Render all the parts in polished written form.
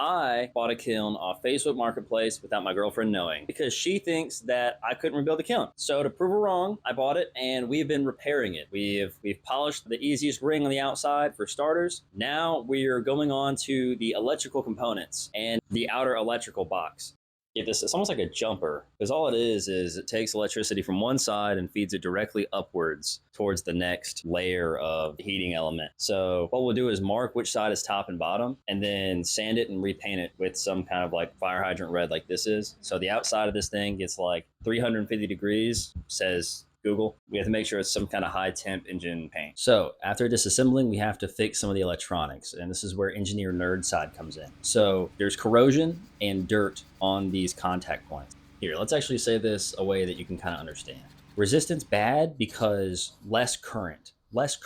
I bought a kiln off Facebook Marketplace without my girlfriend knowing because she thinks that I couldn't rebuild the kiln. So to prove her wrong, I bought it and we've been repairing it. We've polished the easiest ring on the outside for starters. Now we're going on to the electrical components and the outer electrical box. Yeah, this it's almost like a jumper because all it is it takes electricity from one side and feeds it directly upwards towards the next layer of heating element. So what we'll do is mark which side is top and bottom and then sand it and repaint it with some kind of like fire hydrant red like this is. So the outside of this thing gets like 350 degrees, says Google. We have to make sure it's some kind of high temp engine paint. So after disassembling, we have to fix some of the electronics, and this is where engineer nerd side comes in. So there's corrosion and dirt on these contact points. Here, let's actually say this a way that you can kind of understand. Resistance bad because less current, less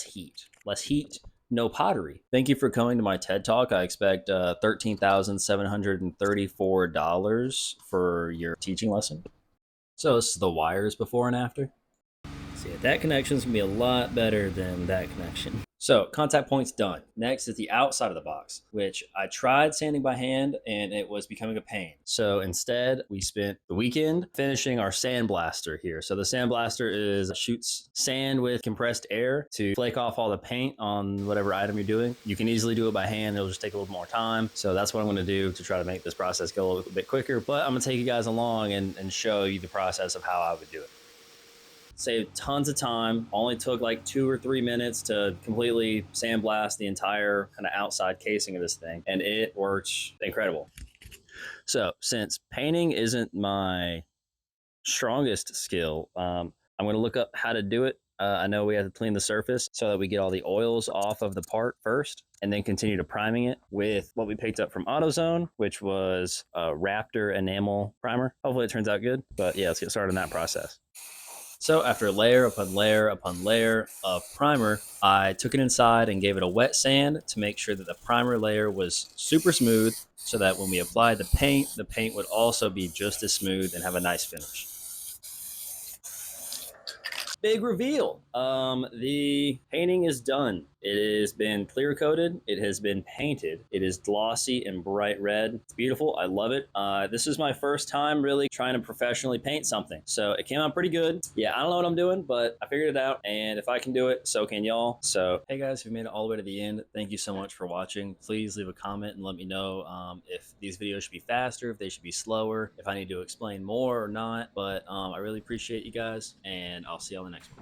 heat, no pottery. Thank you for coming to my TED Talk. I expect $13,734 for your teaching lesson. So this is the wires before and after. See, that connection's gonna be a lot better than that connection. So contact point's done. Next is the outside of the box, which I tried sanding by hand and it was becoming a pain. So instead, we spent the weekend finishing our sandblaster here. So the sandblaster shoots sand with compressed air to flake off all the paint on whatever item you're doing. You can easily do it by hand. It'll just take a little more time. So that's what I'm gonna do to try to make this process go a little bit quicker. But I'm gonna take you guys along and show you the process of how I would do it. Saved tons of time. Only took like 2 or 3 minutes to completely sandblast the entire kind of outside casing of this thing, and it works incredible. So since painting isn't my strongest skill, I'm going to look up how to do it. I know we have to clean the surface so that we get all the oils off of the part first, and then continue to priming it with what we picked up from AutoZone, which was a Raptor enamel primer. Hopefully it turns out good, but yeah, let's get started on that process. So after layer upon layer upon layer of primer, I took it inside and gave it a wet sand to make sure that the primer layer was super smooth so that when we applied the paint would also be just as smooth and have a nice finish. Big reveal. The painting is done. It has been clear coated. It has been painted. It is glossy and bright red. It's beautiful. I love it. This is my first time really trying to professionally paint something. So it came out pretty good. Yeah, I don't know what I'm doing, but I figured it out. And if I can do it, so can y'all. So, hey guys, if you made it all the way to the end, thank you so much for watching. Please leave a comment and let me know if these videos should be faster, if they should be slower, if I need to explain more or not. But I really appreciate you guys, and I'll see you on the next one.